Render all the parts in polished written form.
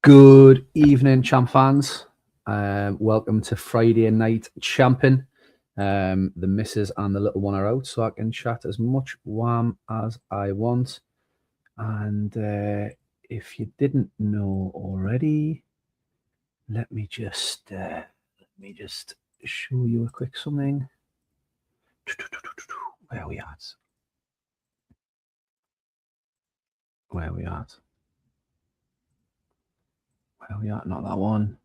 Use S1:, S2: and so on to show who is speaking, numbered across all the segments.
S1: Good evening, champ fans. Welcome to Friday Night Champing. The missus and the little one are out, so I can chat as much wham as I want. And if you didn't know already, let me just show you a quick something. Where are we at? Where are we at? Where are we at? Not that one.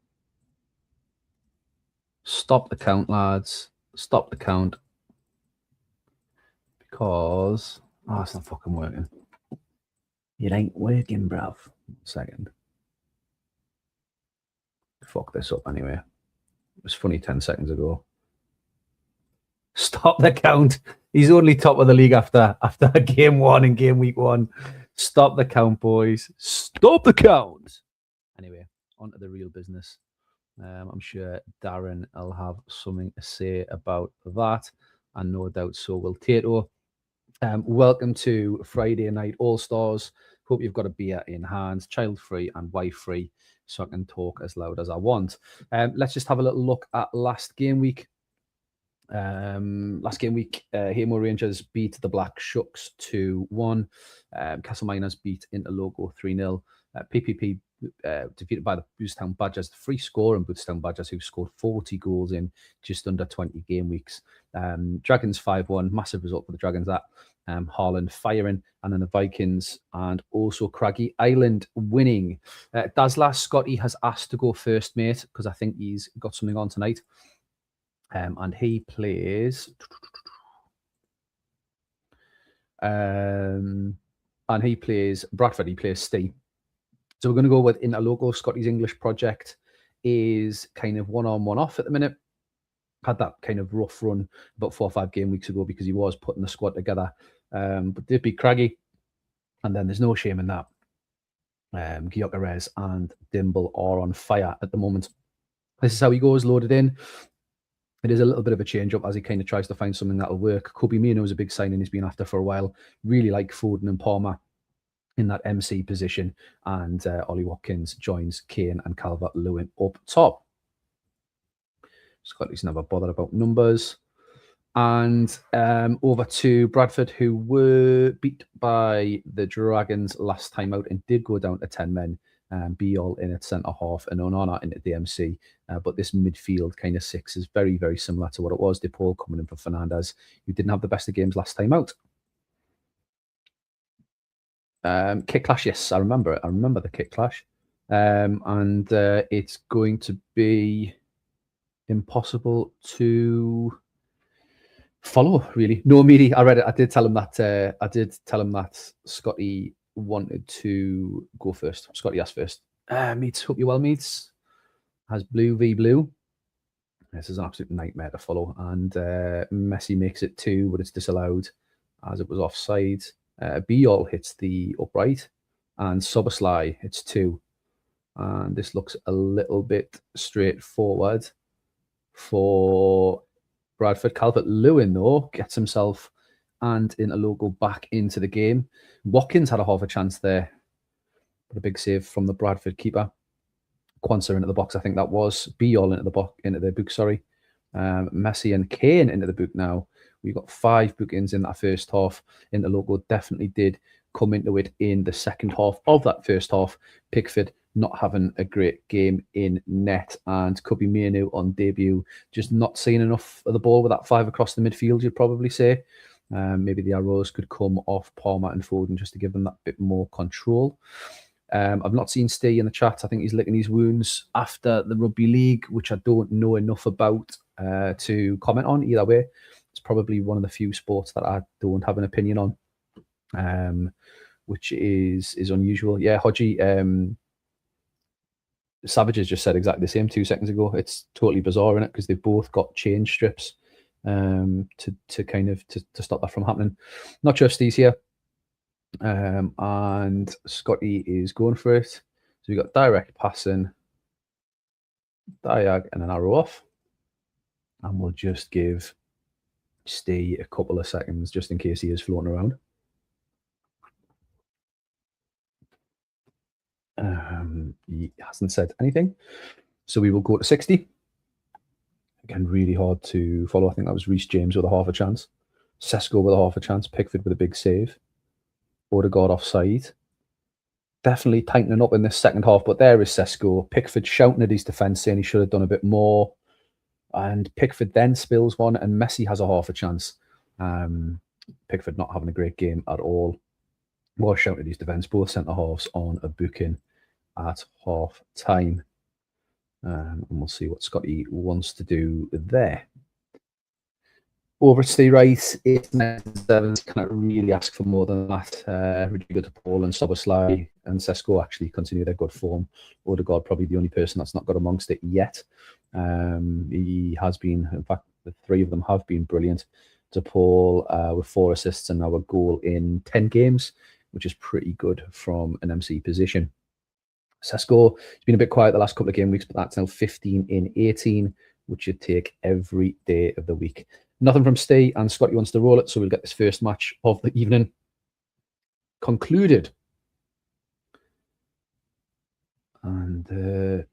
S1: Stop the count, lads. Stop the count. Because it's not fucking working. It ain't working, bruv. 1 second. Fuck this up anyway. It was funny 10 seconds ago. Stop the count. He's only top of the league after game one in game week 1. Stop the count, boys. Stop the count. Anyway, on to the real business. I'm sure Darren will have something to say about that, and no doubt so will Tato. Welcome to Friday Night All-Stars. Hope you've got a beer in hand, child-free and wife-free, so I can talk as loud as I want. Let's just have a little look at last game week. Hamo Rangers beat the Black Shucks 2-1. Castle Miners beat Interlogo 3-0. PPP defeated by the Bootstown Badgers, the free score and Bootstown Badgers, who scored 40 goals in just under 20 game weeks. Dragons 5-1, massive result for the Dragons. That Haaland firing, and then the Vikings and also Craggy Island winning. Dazzler Scotty has asked to go first, mate, because I think he's got something on tonight. And he plays. Bradford. He plays Steve. So we're going to go with Interlogo. Scotty's English project is kind of one on, one off at the minute. Had that kind of rough run about 4 or 5 game weeks ago because he was putting the squad together. But did beat Craggy, and then there's no shame in that. Gyökeres and Dimble are on fire at the moment. This is how he goes, loaded in. It is a little bit of a change up as he kind of tries to find something that'll work. Kobe Mino is a big signing he's been after for a while. Really like Foden and Palmer in that MC position, and Ollie Watkins joins Kane and Calvert-Lewin up top. Scotty's never bothered about numbers. And over to Bradford, who were beat by the Dragons last time out and did go down to 10 men. Be-all in at centre-half and Onana in at the MC. But this midfield kind of 6 is very, very similar to what it was. DePaul coming in for Fernandez, who didn't have the best of games last time out. Kick clash, yes, I remember it. I remember the kick clash. And it's going to be impossible to follow, really. No, Meaty, I read it. I did tell him that Scotty wanted to go first. Scotty asked first. Meats, hope you're well, Meats. Has Blue v Blue. This is an absolute nightmare to follow. And Messi makes it 2, but it's disallowed as it was offside. Be-all hits the upright, and Soberslai hits 2. And this looks a little bit straightforward for Bradford. Calvert-Lewin, though, gets himself and Interlogo back into the game. Watkins had a half a chance there, but a big save from the Bradford keeper. Quansah into the box, I think that was. Be-all into the book, sorry. Messi and Kane into the book now. We've got 5 bookings in that first half. Interlogo definitely did come into it in the second half of that first half. Pickford not having a great game in net, and Kobe Minu on debut just not seeing enough of the ball with that 5 across the midfield, you'd probably say. Maybe the arrows could come off Palmer and Foden just to give them that bit more control. I've not seen Stay in the chat. I think he's licking his wounds after the rugby league, which I don't know enough about to comment on. Either way, it's probably one of the few sports that I don't have an opinion on, which is unusual. Yeah, Hodgie, Savages just said exactly the same 2 seconds ago. It's totally bizarre, isn't it? Because they've both got change strips to stop that from happening. Not sure if Steve's here. And Scotty is going for it. So we've got direct passing, diag, and an arrow off. And we'll just give Steve a couple of seconds just in case he is floating around. He hasn't said anything. So we will go to 60. Again, really hard to follow. I think that was Reece James with a half a chance. Sesko with a half a chance. Pickford with a big save. Odegaard offside. Definitely tightening up in this second half, but there is Sesko. Pickford shouting at his defence, saying he should have done a bit more. And Pickford then spills one, and Messi has a half a chance. Pickford not having a great game at all. Was shouting at his defence, both centre halves on a booking at half time. And we'll see what Scotty wants to do there. Over to the right, 8, 9, 7 cannot really ask for more than that. Rodrigo de Paul and Szoboszlai and Sesko actually continue their good form. Odegaard probably the only person that's not got amongst it yet. He has been, in fact, the three of them have been brilliant. De Paul with 4 assists and now a goal in 10 games, which is pretty good from an MC position. Sesko has been a bit quiet the last couple of game weeks, but that's now 15 in 18, which you take every day of the week. Nothing from Stay, and Scotty wants to roll it, so we'll get this first match of the evening concluded. And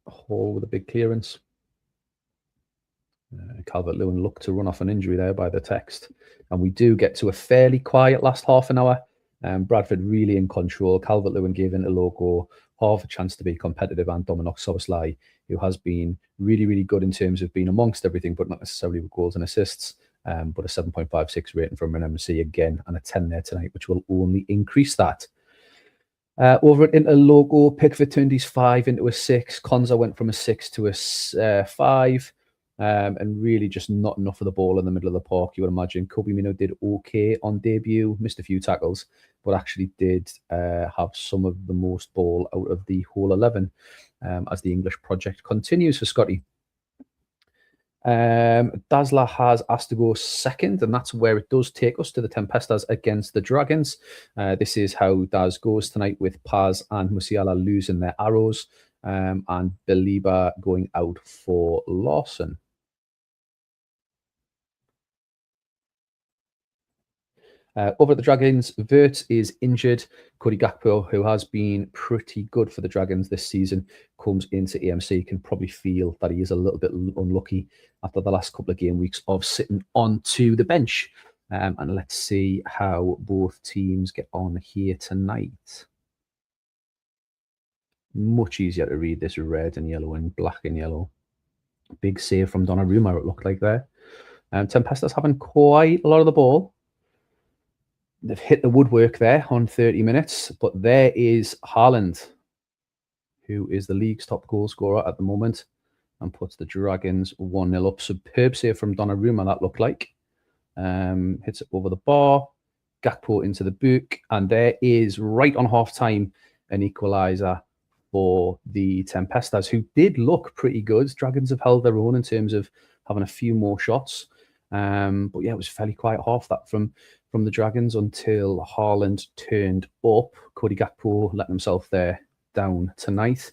S1: Hall with a big clearance. Calvert-Lewin looked to run off an injury there by the text. And we do get to a fairly quiet last half an hour. Bradford really in control. Calvert-Lewin gave in a logo, half a chance to be competitive, and Dominic Szoboszlai, who has been really, really good in terms of being amongst everything, but not necessarily with goals and assists. But a 7.56 rating from an MC again, and a 10 there tonight, which will only increase that. Over at Interlogo, Pickford turned his 5 into a 6. Konza went from a 6 to a 5. And really just not enough of the ball in the middle of the park, you would imagine. Kobe Mino did okay on debut, missed a few tackles, but actually did have some of the most ball out of the whole 11 as the English project continues for Scotty. Dazzler has asked to go second, and that's where it does take us to the Tempestas against the Dragons. This is how Daz goes tonight, with Paz and Musiala losing their arrows, and Beliba going out for Lawson. Over at the Dragons, Vert is injured. Cody Gakpo, who has been pretty good for the Dragons this season, comes into AMC. Can probably feel that he is a little bit unlucky after the last couple of game weeks of sitting onto the bench. And let's see how both teams get on here tonight. Much easier to read this red and yellow and black and yellow. Big save from Donnarumma, it looked like there. Tempestas having quite a lot of the ball. They've hit the woodwork there on 30 minutes, but there is Haaland, who is the league's top goal scorer at the moment, and puts the Dragons 1-0 up. Superb save from Donnarumma, that looked like. Hits it over the bar, Gakpo into the book, and there is, right on half-time, an equaliser for the Tempestas, who did look pretty good. Dragons have held their own in terms of having a few more shots. But yeah, it was fairly quiet half that from the Dragons until Haaland turned up. Cody Gakpo letting himself there down tonight.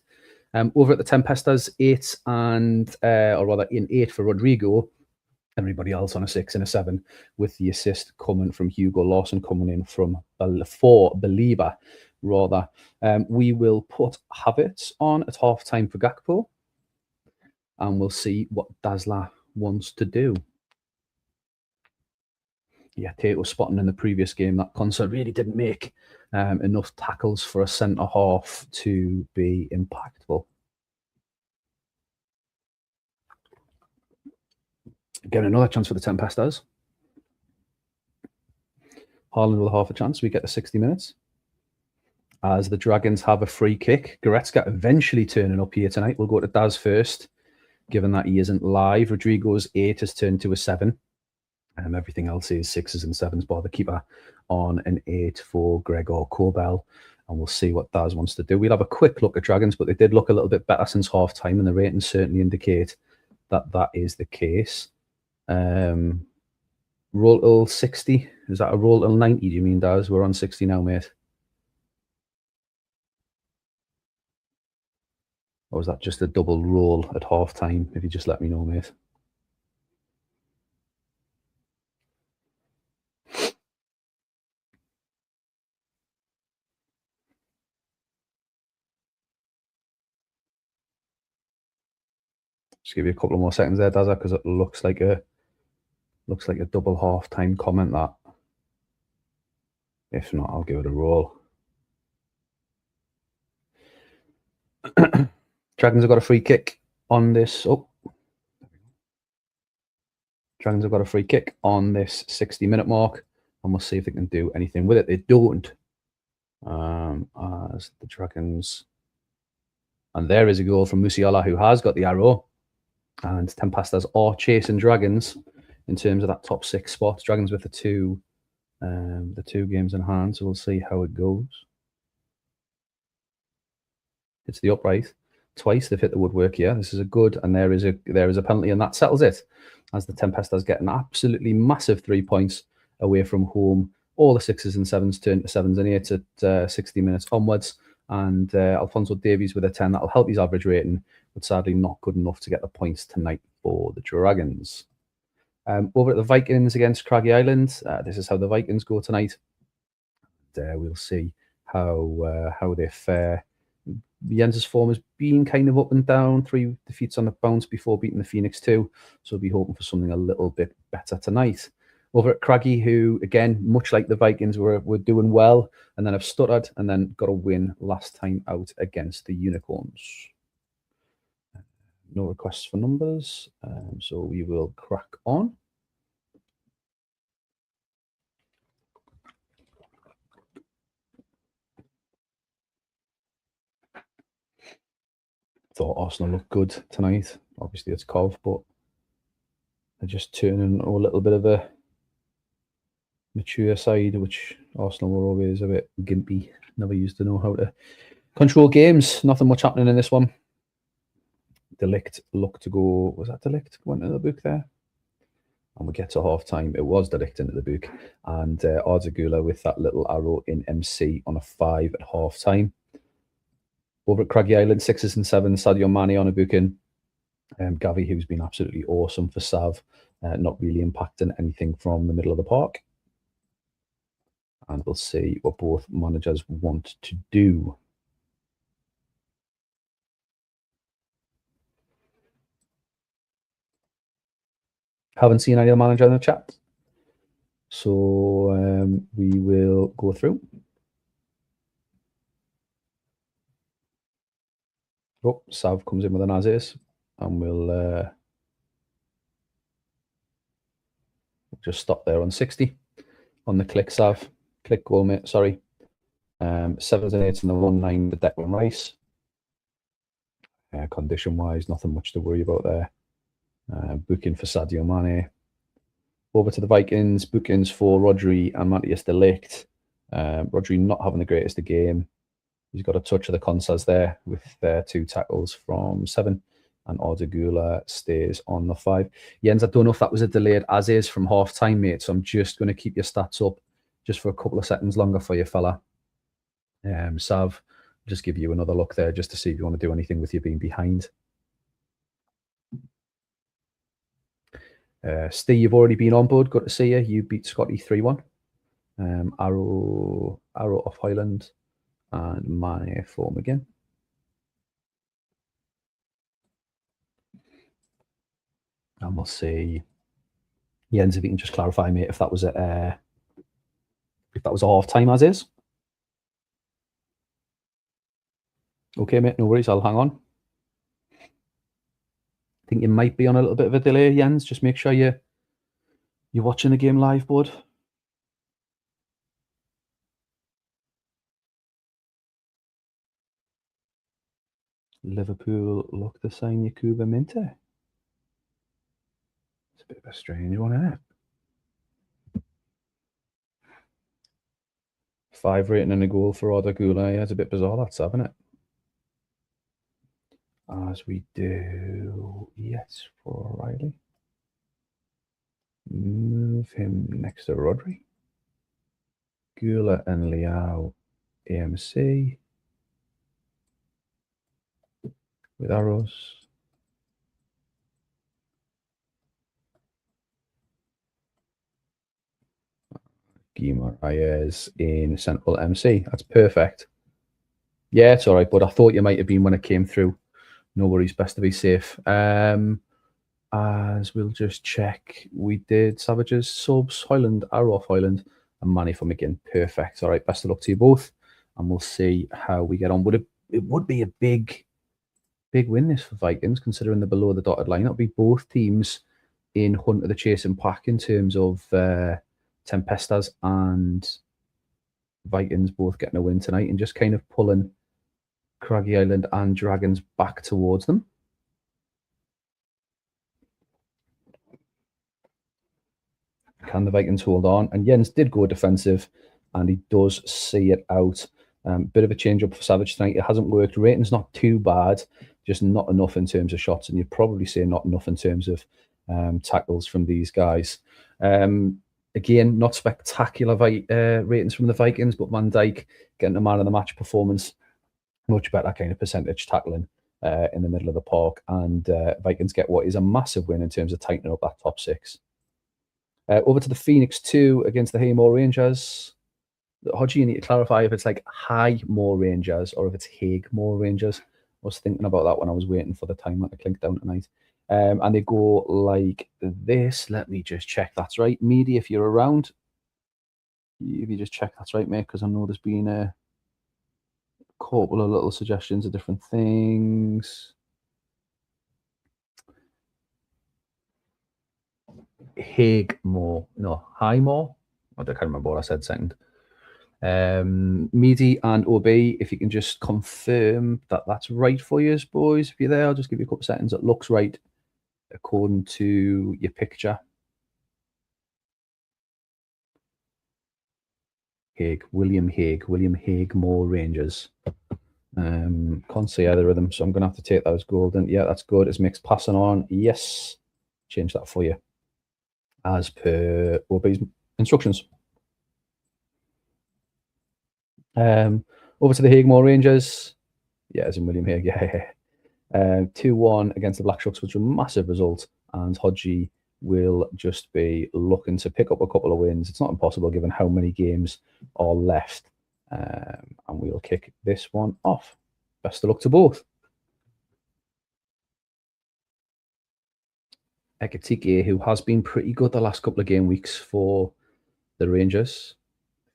S1: Over at the Tempestas, 8 and, or rather in 8 for Rodrigo. Everybody else on a 6 and a 7, with the assist coming from Hugo Lawson, coming in for Beliba, rather. We will put Havertz on at half time for Gakpo, and we'll see what Dazzler wants to do. Yeah, Tate was spotting in the previous game that Konsa really didn't make enough tackles for a centre half to be impactful. Again, another chance for the Tempestas. Haaland with a half a chance. We get to 60 minutes. As the Dragons have a free kick. Goretzka eventually turning up here tonight. We'll go to Daz first, given that he isn't live. Rodrigo's 8 has turned to a 7. Everything else is 6s and 7s, bar the keeper on an 8 for Gregor Kobel. And we'll see what Daz wants to do. We'll have a quick look at Dragons, but they did look a little bit better since half time, and the ratings certainly indicate that that is the case. Roll till 60. Is that a roll till 90? Do you mean, Daz? We're on 60 now, mate. Or was that just a double roll at half time? If you just let me know, mate. Just give you a couple of more seconds there, does it? Because it looks like a double half-time comment, that. If not, I'll give it a roll. Dragons have got a free kick on this. Oh, Dragons have got a free kick on this 60-minute mark, and we'll see if they can do anything with it. They don't. As the Dragons, and there is a goal from Musiala, who has got the arrow, and Tempestas are chasing Dragons in terms of that top 6 spot. Dragons with the two games in hand, so we'll see how it goes. It's the upright twice. They've hit the woodwork here. This is a good, and there is a penalty, and that settles it, as the Tempestas get an absolutely massive 3 points away from home. All the 6s and 7s turn to 7s and 8s at 60 minutes onwards, and Alphonso Davies with a 10. That'll help his average rating, but sadly not good enough to get the points tonight for the Dragons. Over at the Vikings against Craggy Island, this is how the Vikings go tonight. We'll see how they fare. Jens' form has been kind of up and down. 3 defeats on the bounce before beating the Phoenix 2, so we'll be hoping for something a little bit better tonight. Over at Craggy, who, again, much like the Vikings, were doing well and then have stuttered and then got a win last time out against the Unicorns. No requests for numbers, so we will crack on. Thought Arsenal looked good tonight. Obviously, it's Cov, but they're just turning a little bit of a mature side, which Arsenal were always a bit gimpy. Never used to know how to control games. Nothing much happening in this one. Delict looked to go. Was that Delict went into the book there? And we get to half time. It was Delict into the book, and Ardagula with that little arrow in MC on a 5 at half time. Over at Craggy Island, 6s and 7s, Sadio Mane on a booking. Gavi, who's been absolutely awesome for Sav, not really impacting anything from the middle of the park. And we'll see what both managers want to do. Haven't seen any other manager in the chat, so we will go through. Oh, Sav comes in with an as-is, and we'll just stop there on 60 on the click, Sav. Click goal, mate, sorry. 7s and 8s and the 1-9 with Declan Rice. Condition-wise, nothing much to worry about there. Booking for Sadio Mane. Over to the Vikings, bookings for Rodri and Matthias de Ligt. Rodri not having the greatest of game. He's got a touch of the Consas there with 2 tackles from 7. And Ardagula stays on the 5. Jens, I don't know if that was a delayed as-is from half-time, mate, so I'm just going to keep your stats up just for a couple of seconds longer for you, fella. Sav, just give you another look there just to see if you want to do anything with you being behind. Steve, you've already been on board. Good to see you. You beat Scotty 3-1. Arrow off Highland and Mane form again. And we'll see. Jens, if you can just clarify, mate, if that was a half time as is. Okay, mate, no worries. I'll hang on. I think you might be on a little bit of a delay, Jens. Just make sure you're watching the game live, bud. Liverpool look to sign Yakuba Minte. It's a bit of a strange one, isn't it? 5 rating and a goal for Ardagula. Yeah, it's a bit bizarre, that's, haven't it? As we do, yes, for O'Reilly. Move him next to Rodri. Gula and Liao, AMC. With arrows. Guimaraes in central MC. That's perfect. Yeah, it's all right, but I thought you might have been when it came through No worries, best to be safe. As we'll just check, we did Savages, Subs, Highland, Arrow off Highland, and Manny for McGinn. Perfect. All right, best of luck to you both, and we'll see how we get on. It would be a big win this for Vikings, considering they're below the dotted line. That'll be both teams in hunt of the chasing pack in terms of Tempestas and Vikings both getting a win tonight and just kind of pulling Craggy Island and Dragons back towards them. Can the Vikings hold on? And Jens did go defensive, and he does see it out. Bit of a change up for Savage tonight. It hasn't worked. Rating's not too bad, just not enough in terms of shots, and you'd probably say not enough in terms of tackles from these guys. Again, not spectacular ratings from the Vikings, but Van Dijk getting a man of the match performance. Much better kind of percentage tackling in the middle of the park. And Vikings get what is a massive win in terms of tightening up that top six. Over to the Phoenix 2 against the Haymore Rangers. Hodgie, you need to clarify if it's like Highmore Rangers or if it's Haigmore Rangers. I was thinking about that when I was waiting for the timer to clink down tonight. And they go like this. Let me just check that's right. Media, if you're around, if you just check that's right, mate, because I know there's been a couple of little suggestions of different things. Haigmore, no, Highmore. I can't remember what I said second. Meaty and OB, if you can just confirm that that's right for you, boys. If you're there, I'll just give you a couple of seconds. It looks right according to your picture. William Haigmore Rangers. Can't see either of them, so I'm going to have to take that as golden. Yeah, that's good. It's mixed passing on. Yes. Change that for you as per OB's instructions. Over to the Haigmore Rangers. Yeah, as in William Haig. Yeah. 2-1 against the Black Shucks, which was a massive result. And Hodgie will just be looking to pick up a couple of wins. It's not impossible given how many games are left. And we'll kick this one off. Best of luck to both. Ekatike, who has been pretty good the last couple of game weeks for the Rangers.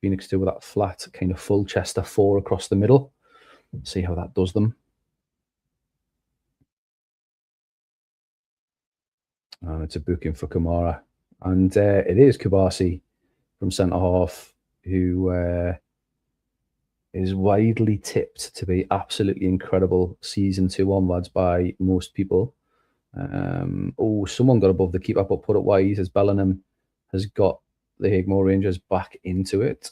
S1: Phoenix 2 with that flat kind of full Chester 4 across the middle. See how that does them. And it's a booking for Kamara. And it is Kabasi from centre half, who is widely tipped to be absolutely incredible season 2 onwards by most people. Someone got above the keeper, but put it wide as Bellingham has got the Haigmore Rangers back into it.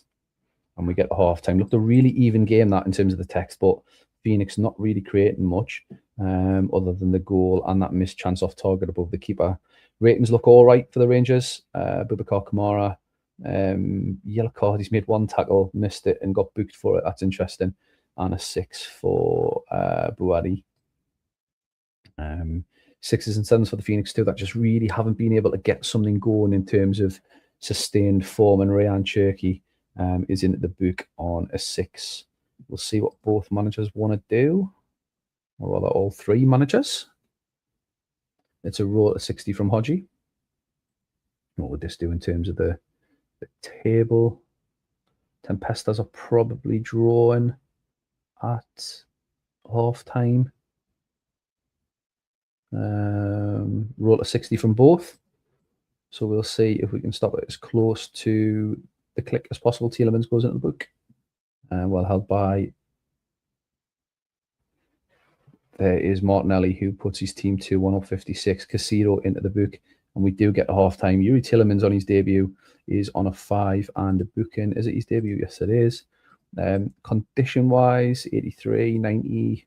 S1: And we get the half time. Looked a really even game that in terms of the text, but Phoenix not really creating much other than the goal and that missed chance off target above the keeper. Ratings look all right for the Rangers. Boubacar Kamara, yellow card. He's made one tackle, missed it, and got booked for it. That's interesting. And a 6 for Buari. 6s and 7s for the Phoenix 2 that just really haven't been able to get something going in terms of sustained form. And Rayan Cherky is in the book on a 6. We'll see what both managers want to do, or rather all three managers. It's a roll of 60 from Hodgie. What would this do in terms of the table? Tempestas are probably drawing at half time. Roll of 60 from both. So we'll see if we can stop it as close to the click as possible. Tielemans goes into the book. Well held by. There is Martinelli, who puts his team 2-1 up 56. Casino into the book. And we do get a half time. Yuri Tielemans on his debut is on a 5 and a booking. Is it his debut? Yes, it is. Condition wise, 83, 90.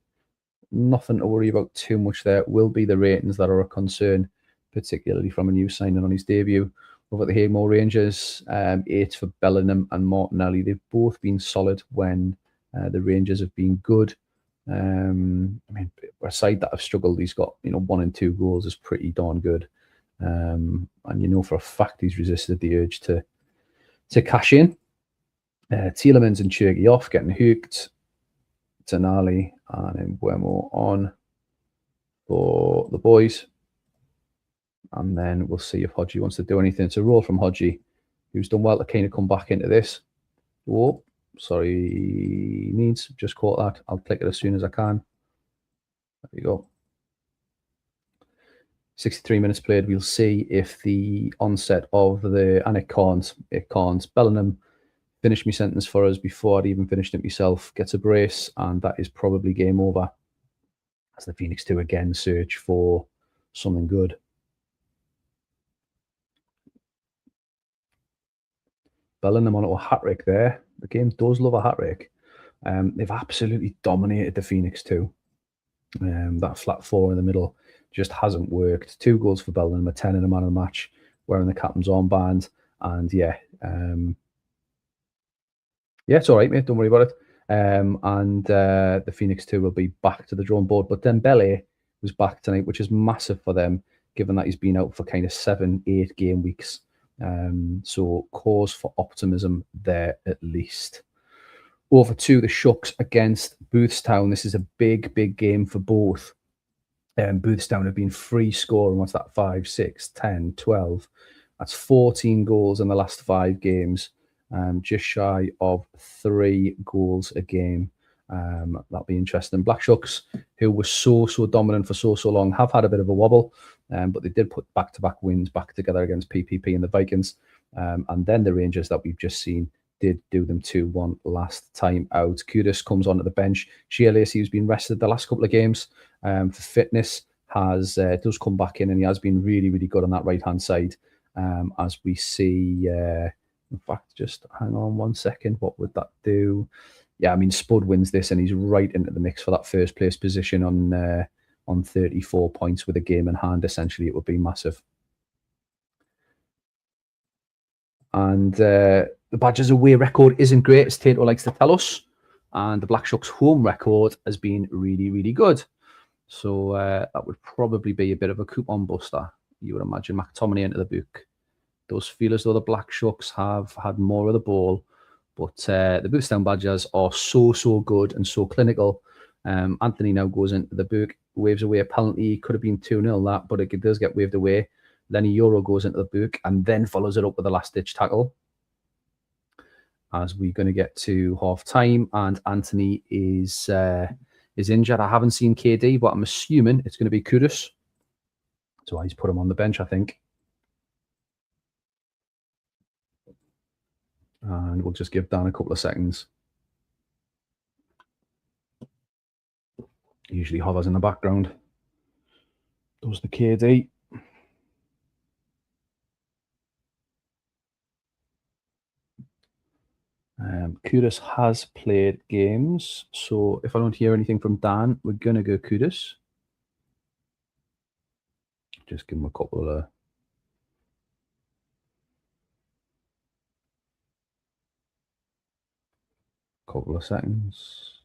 S1: Nothing to worry about too much there. It will be the ratings that are a concern, particularly from a new signing on his debut. Over at the Haymore Rangers, 8 for Bellingham and Martinelli. They've both been solid when the Rangers have been good. I mean, a side that have struggled, he's got 1 and 2 goals is pretty darn good. And for a fact he's resisted the urge to cash in. Tielemans and Cherky off, getting hooked. Tonali and Mbuemo on. for the boys. And then we'll see if Hodgie wants to do anything. It's a roll from Hodgie, who's done well to kind of come back into this. Oh, sorry, needs. Just caught that. I'll click it as soon as I can. There we go. 63 minutes played. We'll see if the onset of the, and it can't. Bellingham finished my sentence for us before I'd even finished it myself. Gets a brace, and that is probably game over. As the Phoenix 2 again search for something good. Bellingham onto a hat-trick there. The game does love a hat-trick. They've absolutely dominated the Phoenix 2. That flat four in the middle just hasn't worked. 2 goals for Bellingham, a 10 and a man of the match, wearing the captain's armband. And yeah, it's all right, mate. Don't worry about it. The Phoenix 2 will be back to the drawing board. But Dembele was back tonight, which is massive for them, given that he's been out for kind of 7-8 game weeks. So cause for optimism there at least. Over to the Shucks against Boothstown. This is a big, big game for both. Boothstown have been free scoring. What's that? 5, 6, 10, 12. That's 14 goals in the last 5 games. Just shy of 3 goals a game. That'll be interesting. Black Shucks, who were so dominant for so long, have had a bit of a wobble, but they did put back-to-back wins back together against PPP and the Vikings. And then the Rangers that we've just seen did do them 2-1 last time out. Kudus comes onto the bench. Shea Lacey, who's been rested the last couple of games for fitness, does come back in, and he has been really, really good on that right-hand side. As we see, in fact, just hang on 1 second. What would that do? Yeah, I mean, Spud wins this, and he's right into the mix for that first place position on 34 points with a game in hand. Essentially, it would be massive. And the Badgers' away record isn't great, as Tato likes to tell us. And the Black Shucks' home record has been really, really good. So that would probably be a bit of a coupon buster. You would imagine McTominay into the book. Does feel as though the Black Shucks have had more of the ball. But the Boothstown Badgers are so good and so clinical. Anthony now goes into the book, waves away a penalty. Could have been 2-0 that, but it does get waved away. Lenny Euro goes into the book and then follows it up with a last-ditch tackle. As we're going to get to half-time, and Anthony is injured. I haven't seen KD, but I'm assuming it's going to be Kudus. So he's put him on the bench, I think. And we'll just give Dan a couple of seconds. Usually hovers in the background. Does the KD. Kudus has played games, so if I don't hear anything from Dan, we're going to go Kudus. Just give him a couple of seconds.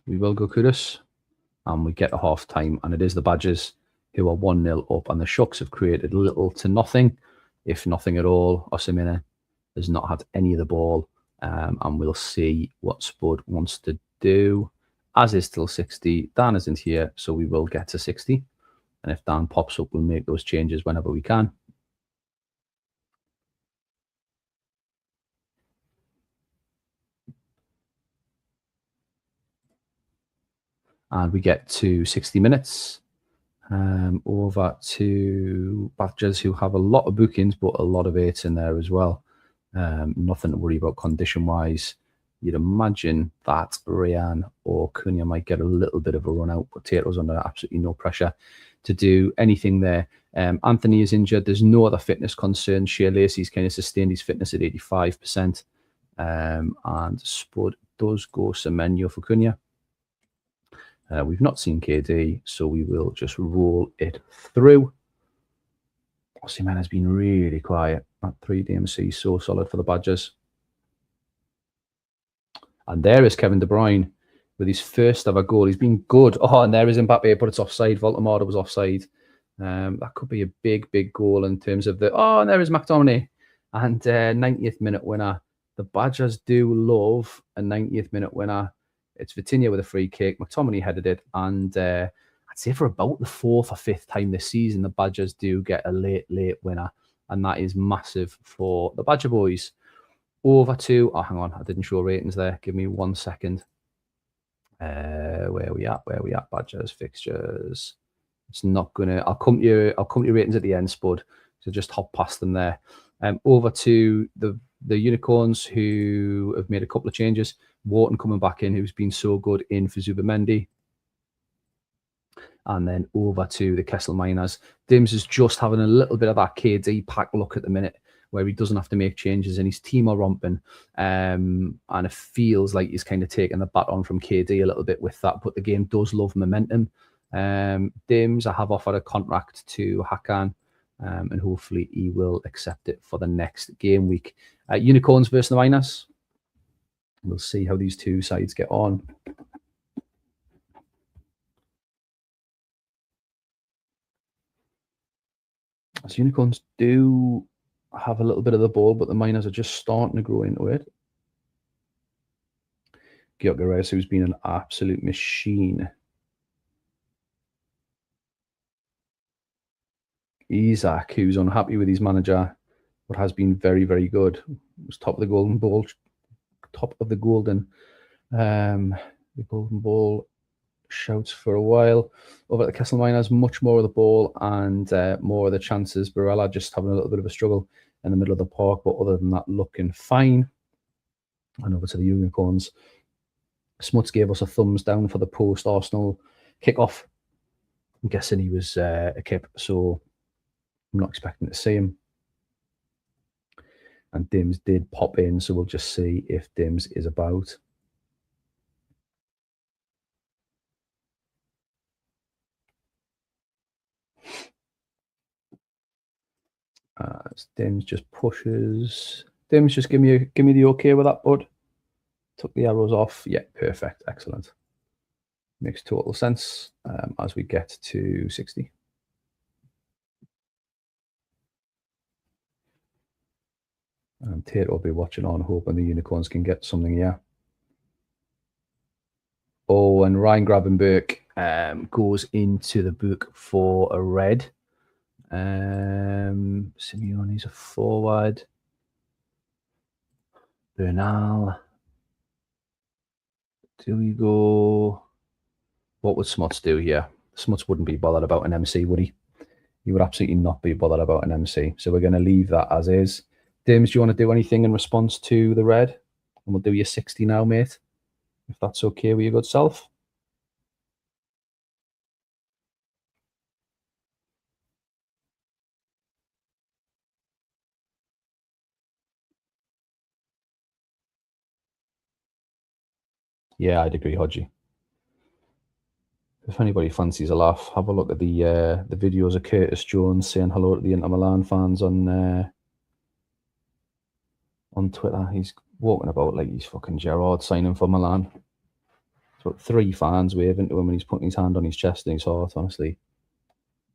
S1: We will go Kudus, and we get a half time, and it is the Badgers who are 1-0 up, and the Shucks have created little to nothing, if nothing at all. Osimhen has not had any of the ball, and we'll see what Spud wants to do. As is still 60. Dan isn't here, so we will get to 60. And if Dan pops up, we'll make those changes whenever we can. And we get to 60 minutes. Over to Badgers, who have a lot of bookings, but a lot of 8s in there as well. Nothing to worry about condition-wise. You'd imagine that Ryan or Cunha might get a little bit of a run out, but Tato's under absolutely no pressure to do anything there. Anthony is injured. There's no other fitness concerns. Shea Lacey's kind of sustained his fitness at 85%. And Spud does go Semenyo for Cunha. We've not seen KD, so we will just roll it through. Osimhen has been really quiet at 3 DMC, so solid for the Badgers. And there is Kevin De Bruyne with his first ever goal. He's been good. Oh, and there is Mbappe, but it's offside. Voltemada was offside. That could be a big, big goal in terms of the... Oh, and there is McTominay. And 90th minute winner The Badgers do love a 90th minute winner. It's Vitinha with a free kick. McTominay headed it. And I'd say for about the 4th or 5th time this season, the Badgers do get a late winner. And that is massive for the Badger boys. Over to, oh, hang on, I didn't show ratings there. Give me 1 second. Where are we at? Badgers, fixtures. It's not gonna, I'll come to your ratings at the end, Spud. So just hop past them there. Over to the Unicorns, who have made a couple of changes. Wharton coming back in, who's been so good in for Zubamendi. And then over to the Kessel Miners. Dims is just having a little bit of that KD pack look at the minute, where he doesn't have to make changes, and his team are romping. And it feels like he's kind of taking the baton from KD a little bit with that, but the game does love momentum. Dims, I have offered a contract to Hakan, and hopefully he will accept it for the next game week. Unicorns versus the Miners. We'll see how these two sides get on. As Unicorns do have a little bit of the ball, but the Miners are just starting to grow into it. Gyökeres, who's been an absolute machine. Isaac, who's unhappy with his manager, but has been very, very good. Was top of the golden ball, the golden ball shouts for a while. Over at the Kessel Miners, much more of the ball and more of the chances. Barella just having a little bit of a struggle in the middle of the park, but other than that, looking fine. And over to the Unicorns. Smuts gave us a thumbs down for the post-Arsenal kickoff. I'm guessing he was a kip, so I'm not expecting to see him. And Dims did pop in, so we'll just see if Dims is about. Dims just pushes. Dims, just give me the okay with that, bud. Took the arrows off. Yeah, perfect. Excellent. Makes total sense as we get to 60. And Tate will be watching on, hoping the Unicorns can get something here. Oh, and Ryan Gravenberg goes into the book for a red. Simeone's a forward. Bernal. Do we go? What would Smuts do here? Smuts wouldn't be bothered about an MC, would he? He would absolutely not be bothered about an MC. So we're going to leave that as is. Dims, do you want to do anything in response to the red? And we'll do your 60 now, mate. If that's okay with your good self. Yeah, I'd agree, Hodgie. If anybody fancies a laugh, have a look at the videos of Curtis Jones saying hello to the Inter Milan fans on Twitter. He's walking about like he's fucking Gerrard signing for Milan. It's about 3 fans waving to him, and he's putting his hand on his chest and his heart. Honestly,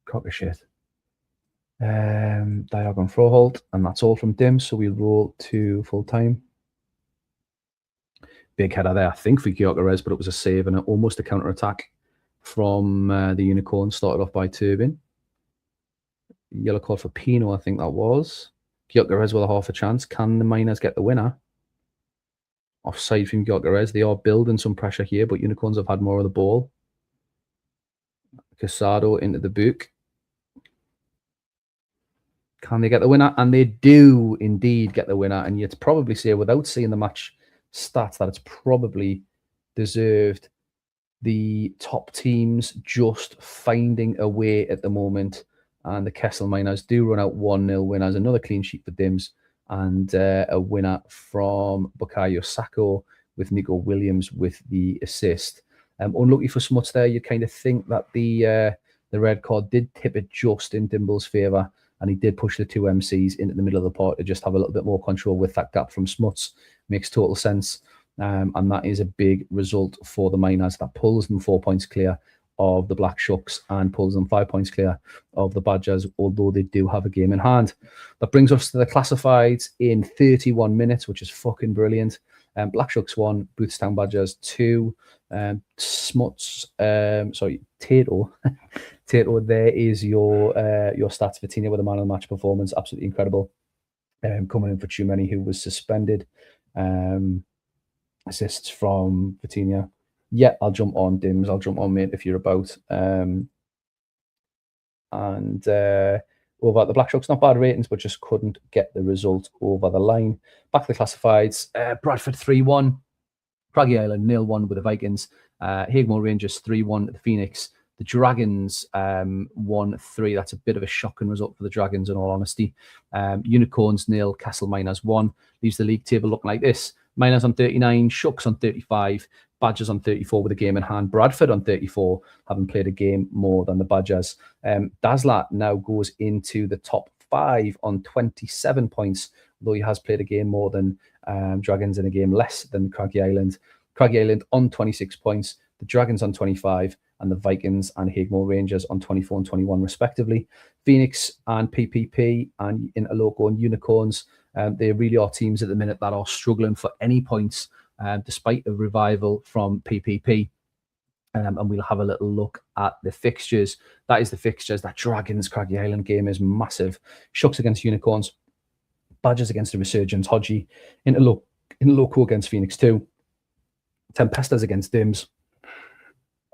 S1: crock of shit. Diagon Froholt, and that's all from Dim. So we'll roll to full time. Big header there, I think, for Gyökeres, but it was a save and almost a counter attack from the Unicorn, started off by Turbin. Yellow card for Pino, I think that was. Gyökeres with a half a chance. Can the Miners get the winner? Offside from Gyökeres. They are building some pressure here, but Unicorns have had more of the ball. Casado into the book. Can they get the winner? And they do indeed get the winner. And you'd probably say, without seeing the match stats, that it's probably deserved. The top teams just finding a way at the moment. And the Kessel Miners do run out 1-0 winners. Another clean sheet for Dims. And a winner from Bukayo Sako with Nico Williams with the assist. Unlucky for Smuts there. You kind of think that the red card did tip it just in Dimble's favour. And he did push the 2 MCs into the middle of the park to just have a little bit more control with that gap from Smuts. Makes total sense. And that is a big result for the Miners. That pulls them 4 points clear of the Black Shucks and pulls them 5 points clear of the Badgers, although they do have a game in hand. That brings us to the classifieds in 31 minutes, which is fucking brilliant. Black Shucks 1, Bootstown Badgers 2, Tato. Tato, there is your stats. Vitinha with a man of the match performance, absolutely incredible. Coming in for too many, who was suspended. Assists from Vitinha. Yeah, I'll jump on, Dims. I'll jump on, mate, if you're about. And over the Black Shucks, not bad ratings, but just couldn't get the result over the line. Back to the classifieds. Bradford 3-1. Craggy Island 0-1 with the Vikings. Higmore Rangers 3-1 at the Phoenix. The Dragons 1-3. That's a bit of a shocking result for the Dragons, in all honesty. Unicorns 0, Castle Miners 1. Leaves the league table looking like this. Miners on 39, Shucks on 35, Badgers on 34 with a game in hand. Bradford on 34, having played a game more than the Badgers. Dazzler now goes into the top 5 on 27 points, though he has played a game more than Dragons and a game less than Craggy Island. Craggy Island on 26 points, the Dragons on 25, and the Vikings and Higmore Rangers on 24 and 21 respectively. Phoenix and PPP and Interloco and Unicorns, they really are teams at the minute that are struggling for any points, despite a revival from PPP. And we'll have a little look at the fixtures. That is the fixtures. That Dragons Craggy Island game is massive. Shucks against Unicorns, Badgers against the Resurgence, Hodgie, Interloco against Phoenix 2, Tempestas against Dims,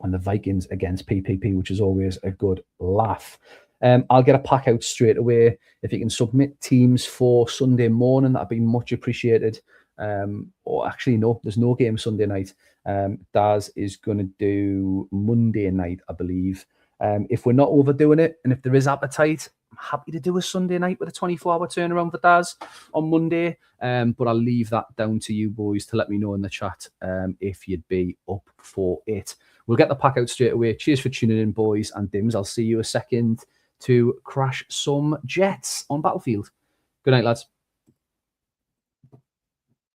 S1: and the Vikings against PPP, which is always a good laugh. I'll get a pack out straight away. If you can submit teams for Sunday morning, that'd be much appreciated. Or actually, no, there's no game Sunday night. Daz is going to do Monday night, I believe. If we're not overdoing it, and if there is appetite, I'm happy to do a Sunday night with a 24-hour turnaround for Daz on Monday. But I'll leave that down to you boys to let me know in the chat if you'd be up for it. We'll get the pack out straight away. Cheers for tuning in, boys and Dims. I'll see you a second to crash some jets on Battlefield. Good night, lads.